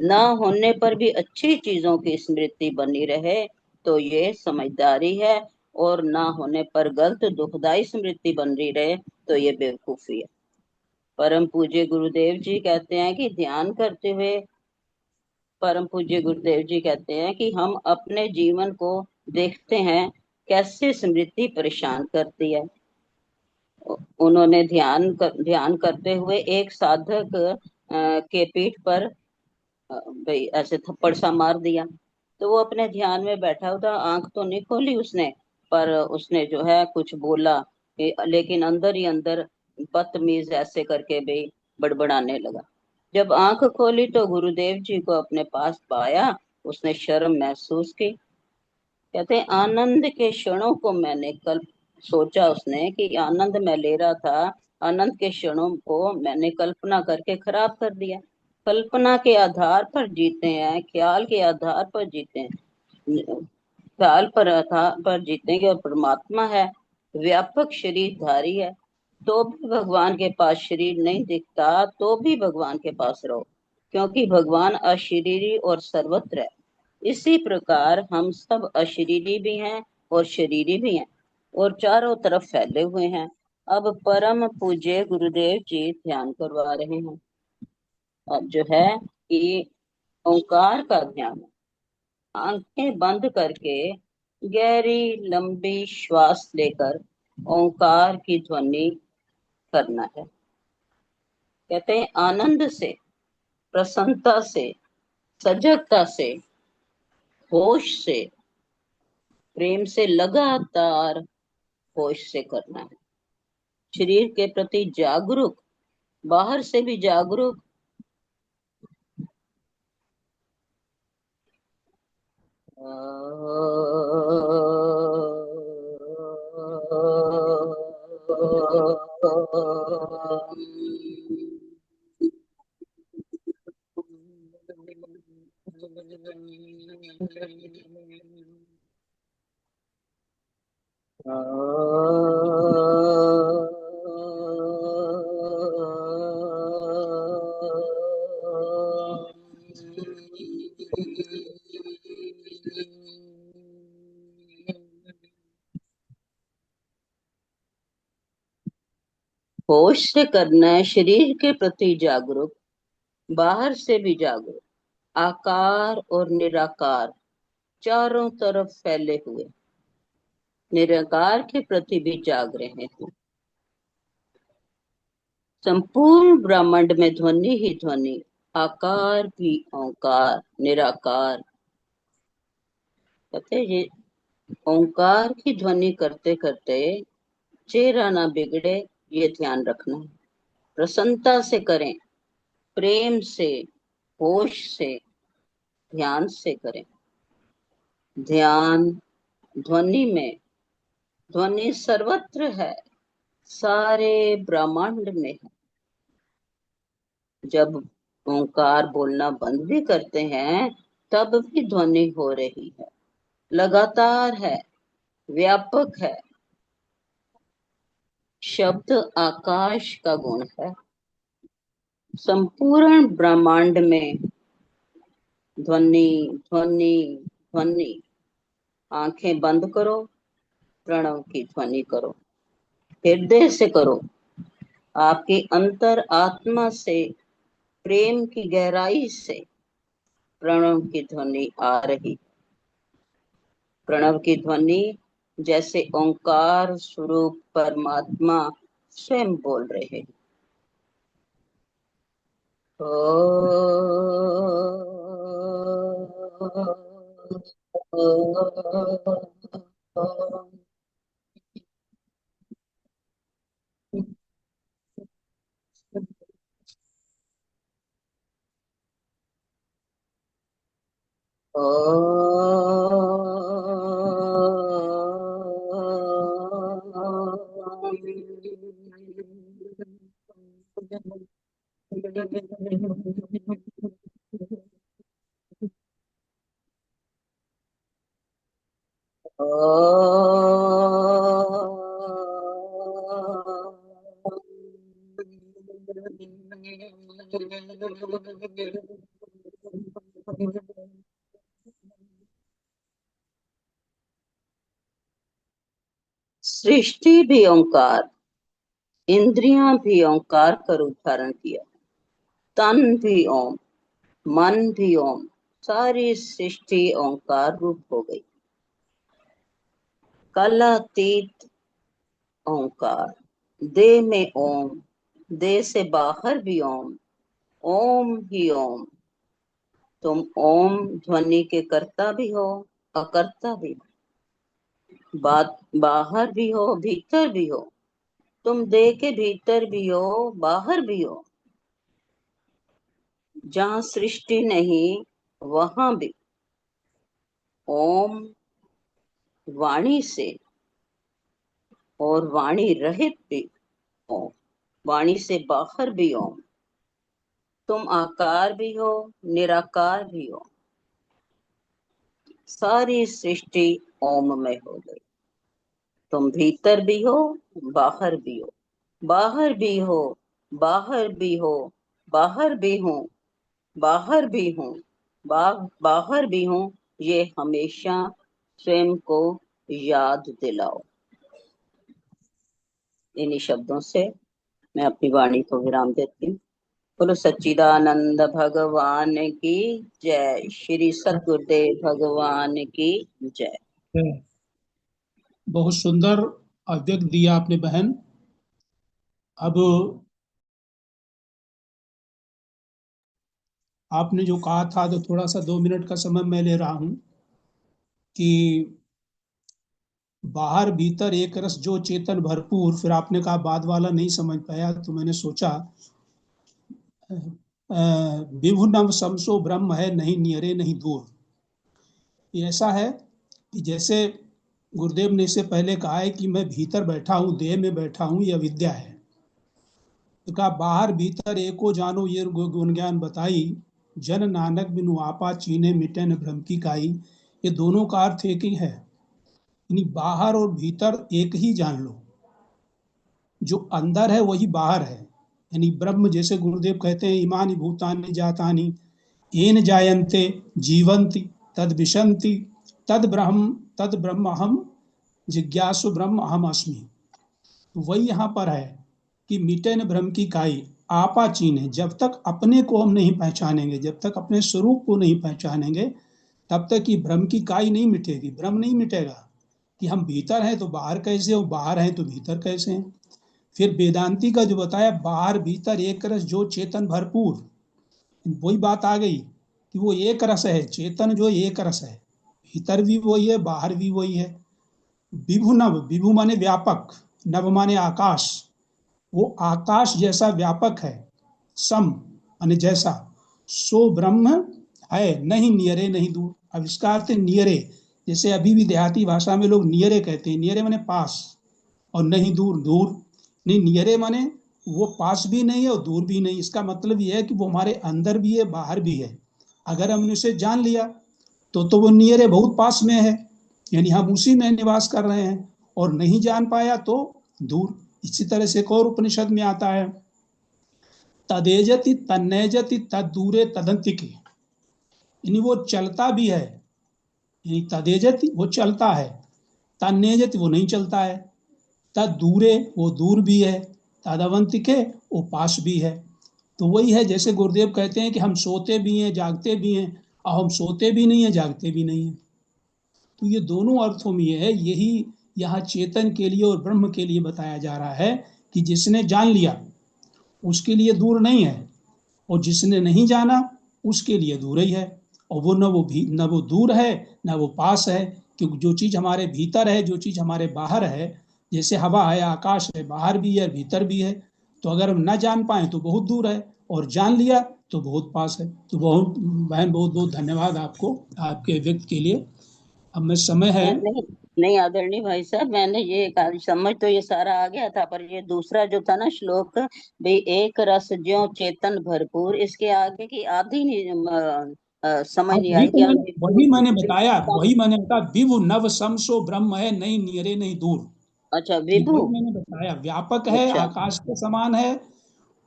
ना होने पर भी अच्छी चीजों की स्मृति बनी रहे तो ये समझदारी है, और ना होने पर गलत दुखदाई स्मृति बनी रहे तो ये बेवकूफी है। परम पूज्य गुरुदेव जी कहते हैं कि ध्यान करते हुए, परम पूज्य गुरुदेव जी कहते हैं कि हम अपने जीवन को देखते हैं कैसे स्मृति परेशान करती है। उन्होंने ध्यान करते हुए एक साधक के पीठ पर भाई ऐसे थप्पड़ सा मार दिया, तो वो अपने ध्यान में बैठा हुआ था, आंख तो नहीं खोली उसने, पर उसने जो है कुछ बोला, लेकिन अंदर ही अंदर बदतमीज ऐसे करके भी बड़बड़ाने लगा। जब आंख खोली तो गुरुदेव जी को अपने पास पाया, उसने शर्म महसूस की। कहते हैं आनंद के क्षणों को मैंने कल सोचा, उसने कि आनंद मैं ले रहा था, आनंद के क्षणों को मैंने कल्पना करके खराब कर दिया। कल्पना के आधार पर जीते हैं, ख्याल के आधार पर जीते हैं, ख्याल पर आधार पर जीतेंगे, और परमात्मा है, व्यापक शरीरधारी है, तो भी भगवान के पास शरीर नहीं दिखता तो भी भगवान के पास रहो, क्योंकि भगवान अशरीरी और सर्वत्र है। इसी प्रकार हम सब अशरीरी भी हैं और शरीरी भी हैं, और चारों तरफ फैले हुए हैं। अब परम पूज्य गुरुदेव जी ध्यान करवा रहे हैं। अब जो है कि ओंकार का ध्यान है। आंखें बंद करके गहरी लंबी श्वास लेकर ओंकार की ध्वनि करना है। कहते हैं आनंद से, प्रसन्नता से, सजगता से, होश से, प्रेम से, लगातार होश से करना है। शरीर के प्रति जागरूक, बाहर से भी जागरूक, होश से करना है। शरीर के प्रति जागरूक, बाहर से भी जागरूक, आकार और निराकार चारों तरफ फैले हुए, निराकार के प्रति भी जाग रहे हैं। संपूर्ण ब्रह्मांड में ध्वनि ही ध्वनि, आकार भी ओंकार, निराकार। कहते हैं ये ओंकार की ध्वनि करते करते चेहरा ना बिगड़े, ये ध्यान रखना है। प्रसन्नता से करें, प्रेम से, होश से, ध्यान से करें। ध्यान ध्वनि में, ध्वनि सर्वत्र है, सारे ब्रह्मांड में है। जब ओंकार बोलना बंद भी करते हैं तब भी ध्वनि हो रही है, लगातार है, व्यापक है। शब्द आकाश का गुण है। संपूर्ण ब्रह्मांड में ध्वनि ध्वनि ध्वनि। आंखें बंद करो, प्रणव की ध्वनि करो, हृदय से करो, आपकी अंतर आत्मा से, प्रेम की गहराई से प्रणव की ध्वनि आ रही। प्रणव की ध्वनि जैसे ओंकार स्वरूप परमात्मा स्वयं बोल रहे हैं। सृष्टि भी ओंकार, इंद्रियां भी ओंकार का रूप धारण किया, तन भी ओम, मन भी ओम, सारी सृष्टि ओंकार रूप हो गई। कालातीत ओंकार, देह में ओम, देह से बाहर भी ओम, ओम ही ओम। तुम ओम ध्वनि के कर्ता भी हो, अकर्ता भी हो, बात बाहर भी हो, भीतर भी हो। तुम देह के भीतर भी हो, बाहर भी हो। जहां सृष्टि नहीं वहां भी ओम वाणी से, और वाणी रहित भी ओम, वाणी से बाहर भी ओम। तुम आकार भी हो, निराकार भी हो। सारी सृष्टि ओम में हो गई। तुम भीतर भी हो, बाहर भी हो, बाहर भी हो, बाहर भी हो, बाहर भी हूँ, बाहर भी हूँ, बाहर भी हूँ। ये हमेशा स्वयं को याद दिलाओ। इन्हीं शब्दों से मैं अपनी वाणी को विराम देती हूँ। बोलो सच्चिदानंद भगवान की जय। श्री सद्गुरुदेव भगवान की जय। बहुत सुंदर अव्यक्त दिया आपने बहन। अब आपने जो कहा था तो थोड़ा सा 2 मिनट का समय मैं ले रहा हूं कि बाहर भीतर एक रस जो चेतन भरपूर। फिर आपने कहा बाद वाला नहीं समझ पाया, तो मैंने सोचा विभु नव समसो ब्रह्म है, नहीं नियरे नहीं दूर। ये ऐसा है कि जैसे गुरुदेव ने इससे पहले कहा है कि मैं भीतर बैठा हूँ, देह में बैठा हूँ, यह विद्या है। तो कहा बाहर भीतर एको जानो ये गुण ज्ञान बताई, जन नानक बिनु आपा चीने मिटे न भ्रम की काई। ये दोनों का अर्थ एक ही है, यानी बाहर और भीतर एक ही जान लो। जो अंदर है वही बाहर है, यानी ब्रह्म। जैसे गुरुदेव कहते हैं इमानि भूतानि जातानि येन जायन्ते जीवन्ति तद विशन्ति तद ब्रह्म अहम जिज्ञासु ब्रह्म अहम अस्मि। वही यहाँ पर है कि मिटे न भ्रम की काई, आपा चीने। जब तक अपने को हम नहीं पहचानेंगे, जब तक अपने स्वरूप को नहीं पहचानेंगे, तब तक कि भ्रम की काई नहीं मिटेगी, भ्रम नहीं मिटेगा कि हम भीतर हैं तो बाहर कैसे हो, बाहर हैं तो भीतर कैसे हैं। फिर वेदांती का जो बताया बाहर भीतर एक रस जो चेतन भरपूर, वही बात आ गई कि वो एक रस है, चेतन जो एक रस है, भीतर भी वही है, बाहर भी वही है। विभु नव, विभु माने व्यापक, नव माने आकाश। वो आकाश जैसा व्यापक है, सम माने जैसा, सो ब्रह्म है, नहीं नियरे नहीं दूर। अब इसका अर्थ है नियरे। जैसे अभी भी देहाती भाषा में लोग नियरे कहते हैं, नियरे माने पास, और नहीं दूर, दूर नहीं। नियरे माने वो पास भी नहीं है और दूर भी नहीं। इसका मतलब यह है कि वो हमारे अंदर भी है, बाहर भी है। अगर हमने उसे जान लिया तो वो नियर है, बहुत पास में है, यानी हम उसी में निवास कर रहे हैं। और नहीं जान पाया तो दूर। इसी तरह से एक और उपनिषद में आता है, तदेजति तन्नेजति तद्दूरे तदंतिके, यानी वो चलता भी है, यानी तदेजति वो चलता है, तन्नेजति वो नहीं चलता है, तद दूरे वो दूर भी है, तदवंतिके वो पास भी है। तो वही है, जैसे गुरुदेव कहते हैं कि हम सोते भी हैं जागते भी हैं, और हम सोते भी नहीं है जागते भी नहीं है। तो ये दोनों अर्थों में ये है, यही यहाँ चेतन के लिए और ब्रह्म के लिए बताया जा रहा है कि जिसने जान लिया उसके लिए दूर नहीं है, और जिसने नहीं जाना उसके लिए दूर ही है। और वो न वो दूर है न वो पास है, क्योंकि जो चीज हमारे भीतर है, जो चीज हमारे बाहर है, जैसे हवा है, आकाश है, बाहर भी है भीतर भी है। तो अगर हम न जान पाए तो बहुत दूर है, और जान लिया तो बहुत पास है। तो बहुत बहन, बहुत बहुत धन्यवाद आपको, आपके व्यक्त के लिए। अब मैं समय है। नहीं नहीं आदरणीय भाई साहब, मैंने ये समझ तो ये सारा आ गया था, पर ये दूसरा जो था ना श्लोक, भाई एक रस ज्यों चेतन भरपूर, इसके आगे की आधी नहीं समझ नहीं वही आई तो कि हम मैंने वही मैंने बताया, वही मैंने बताया, विभु नव समसो ब्रह्म है, नहीं नियरे नहीं दूर। अच्छा ये विभु। वही मैंने बताया, व्यापक है, अच्छा आकाश के समान है,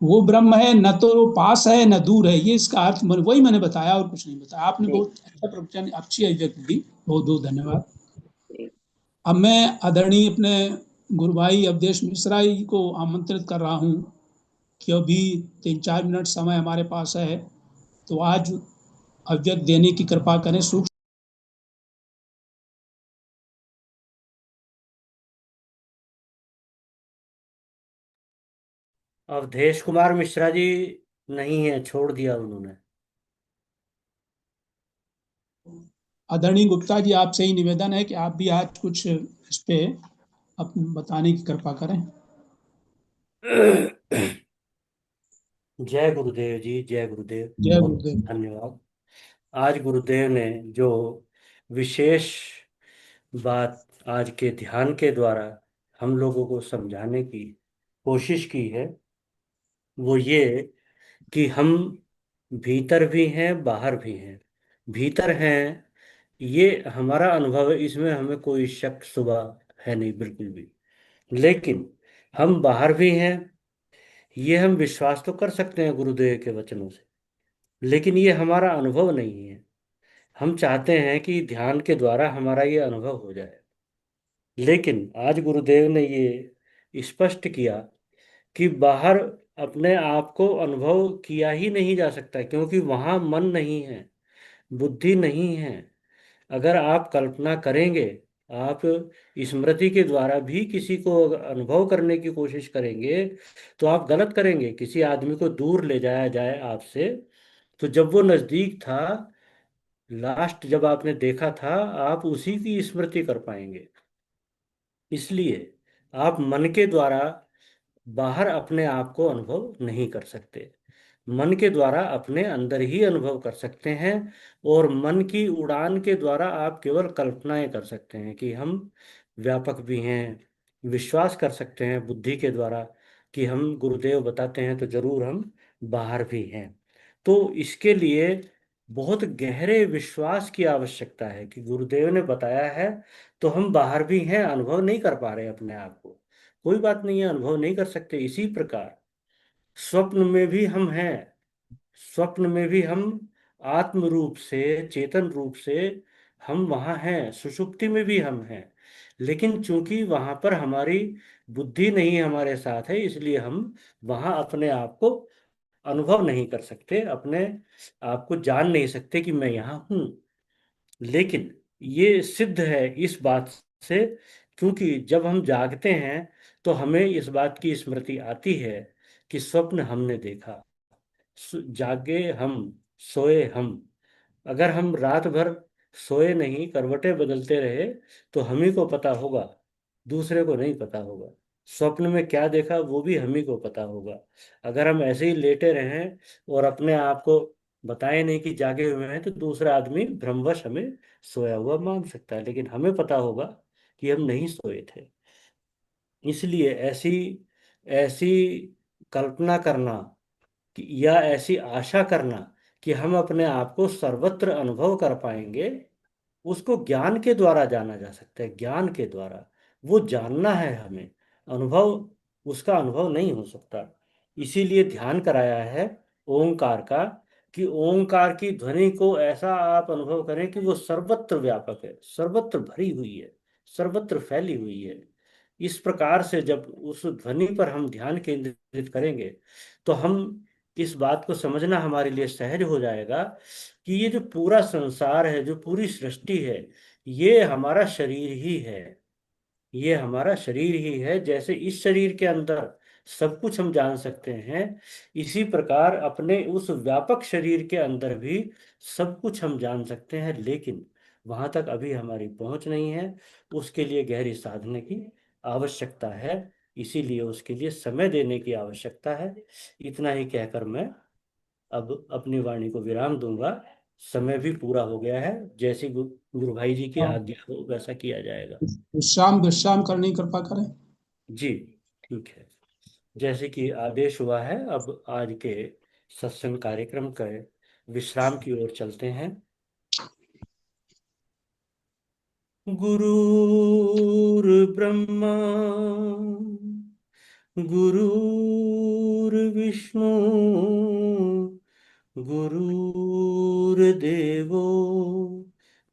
वो ब्रह्म है, न तो वो पास है न दूर है, ये इसका अर्थ वही मैंने बताया, और कुछ नहीं बताया। आपने ठीक बहुत अच्छा प्रवचन, अच्छी अभिव्यक्ति दी, बहुत बहुत धन्यवाद। ठीक। अब मैं आदरणीय अपने गुरु भाई अवधेश मिश्रा जी को आमंत्रित कर रहा हूँ कि अभी 3-4 मिनट समय हमारे पास है, तो आज अव्यक्त देने की कृपा करें। सूक्ष्म अवधेश कुमार मिश्रा जी नहीं है, छोड़ दिया उन्होंने। आदरणीय गुप्ता जी, आपसे ही निवेदन है कि आप भी आज कुछ इस पे बताने की कृपा करें। जय गुरुदेव जी, जय गुरुदेव, जय बहुत गुरुदेव। धन्यवाद। आज गुरुदेव ने जो विशेष बात आज के ध्यान के द्वारा हम लोगों को समझाने की कोशिश की है, वो ये कि हम भीतर भी हैं बाहर भी हैं। भीतर हैं, ये हमारा अनुभव है, इसमें हमें कोई शक शुबा है नहीं बिल्कुल भी। लेकिन हम बाहर भी हैं, ये हम विश्वास तो कर सकते हैं गुरुदेव के वचनों से, लेकिन ये हमारा अनुभव नहीं है। हम चाहते हैं कि ध्यान के द्वारा हमारा ये अनुभव हो जाए, लेकिन आज गुरुदेव ने ये स्पष्ट किया कि बाहर अपने आप को अनुभव किया ही नहीं जा सकता, क्योंकि वहाँ मन नहीं है, बुद्धि नहीं है। अगर आप कल्पना करेंगे, आप स्मृति के द्वारा भी किसी को अगर अनुभव करने की कोशिश करेंगे, तो आप गलत करेंगे। किसी आदमी को दूर ले जाया जाए आपसे, तो जब वो नजदीक था, लास्ट जब आपने देखा था, आप उसी की स्मृति कर पाएंगे। इसलिए आप मन के द्वारा बाहर अपने आप को अनुभव नहीं कर सकते। मन के द्वारा अपने अंदर ही अनुभव कर सकते हैं, और मन की उड़ान के द्वारा आप केवल कल्पनाएं कर सकते हैं कि हम व्यापक भी हैं। विश्वास कर सकते हैं बुद्धि के द्वारा कि हम, गुरुदेव बताते हैं तो जरूर हम बाहर भी हैं। तो इसके लिए बहुत गहरे विश्वास की आवश्यकता है कि गुरुदेव ने बताया है, तो हम बाहर भी हैं, अनुभव नहीं कर पा रहे अपने आप को, कोई बात नहीं है, अनुभव नहीं कर सकते। इसी प्रकार स्वप्न में भी हम हैं, स्वप्न में भी हम आत्म रूप से, चेतन रूप से हम वहाँ हैं, सुषुप्ति में भी हम हैं। लेकिन चूंकि वहाँ पर हमारी बुद्धि नहीं हमारे साथ है, इसलिए हम वहाँ अपने आप को अनुभव नहीं कर सकते, अपने आप को जान नहीं सकते कि मैं यहाँ हूँ। लेकिन ये सिद्ध है इस बात से, क्योंकि जब हम जागते हैं तो हमें इस बात की स्मृति आती है कि स्वप्न हमने देखा। जागे हम, सोए हम। अगर हम रात भर सोए नहीं, करवटें बदलते रहे, तो हम ही को पता होगा, दूसरे को नहीं पता होगा। स्वप्न में क्या देखा वो भी हम ही को पता होगा। अगर हम ऐसे ही लेटे रहें और अपने आप को बताए नहीं कि जागे हुए हैं, तो दूसरा आदमी भ्रमवश हमें सोया हुआ मान सकता है, लेकिन हमें पता होगा कि हम नहीं सोए थे। इसलिए ऐसी ऐसी कल्पना करना या ऐसी आशा करना कि हम अपने आप को सर्वत्र अनुभव कर पाएंगे, उसको ज्ञान के द्वारा जाना जा सकता है, ज्ञान के द्वारा। वो जानना है हमें, अनुभव, उसका अनुभव नहीं हो सकता। इसीलिए ध्यान कराया है ओंकार का, कि ओंकार की ध्वनि को ऐसा आप अनुभव करें कि वो सर्वत्र व्यापक है, सर्वत्र भरी हुई है, सर्वत्र फैली हुई है। इस प्रकार से जब उस ध्वनि पर हम ध्यान केंद्रित करेंगे तो हम इस बात को समझना हमारे लिए सहज हो जाएगा कि ये जो पूरा संसार है, जो पूरी सृष्टि है, ये हमारा शरीर ही है। ये हमारा शरीर ही है। जैसे इस शरीर के अंदर सब कुछ हम जान सकते हैं, इसी प्रकार अपने उस व्यापक शरीर के अंदर भी सब कुछ हम जान सकते हैं, लेकिन वहां तक अभी हमारी पहुंच नहीं है। उसके लिए गहरी साधना की आवश्यकता है, इसीलिए उसके लिए समय देने की आवश्यकता है। इतना ही कहकर मैं अब अपनी वाणी को विराम दूंगा। समय भी पूरा हो गया है। जैसी गुरु भाई जी की आज्ञा हो वैसा किया जाएगा। विश्राम विश्राम करनी कृपा करें। जी, ठीक है। जैसे कि आदेश हुआ है, अब आज के सत्संग कार्यक्रम के विश्राम की ओर चलते हैं। गुरुर्ब्रह्मा गुरुर्विष्णु गुरुर्देवो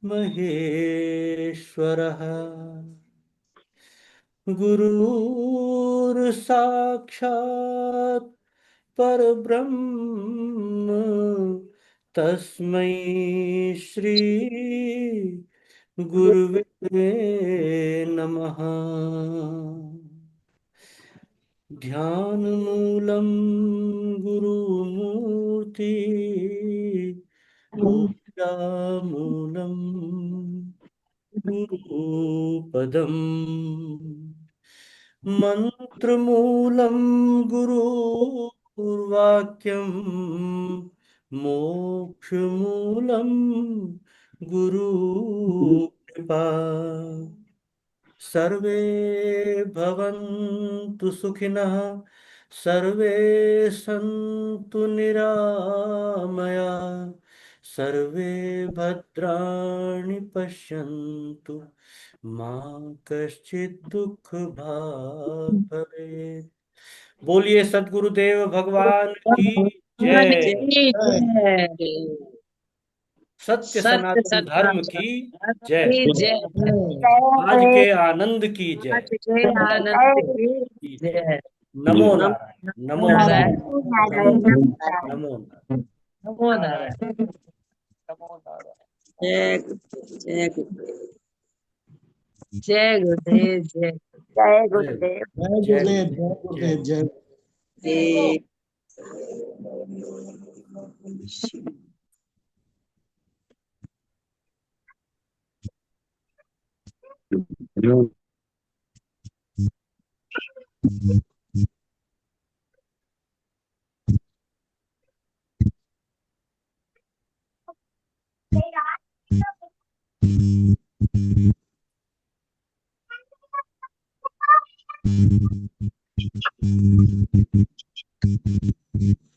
महेश्वरः गुरुर्साक्षात् परब्रह्म तस्मै श्री गुरुवे नमः। ध्यानमूलं गुरुमूर्ति पूजामूलं गुरुपदम् मन्त्रमूलं गुरुर्वाक्यं मोक्षमूलं गुरुकृपा। सर्वे भवन्तु सुखिनः, सर्वे सन्तु निरामया, सर्वे भद्राणि पश्यन्तु, मा कश्चित् दुःखभाग् भवेत्। बोलिए सद्गुरुदेव भगवान की जय। जय जय सत्य सत्य सनातन धर्म सनातन की धर्म जय। की जय। आज के आनंद की जय। आज के आनंद की की जय। जय। नमो नमो नारायण, नमो नारायण, नारायण, नमो नारायण, नमो नारायण। नमो नारायण, नमो नारायण। जय गुरुदेव, जय गुरुदेव, जय जय जय गुरुदेव। जय जय गुरुदेव, जय जय। गुरुदेव, जय। Thank you.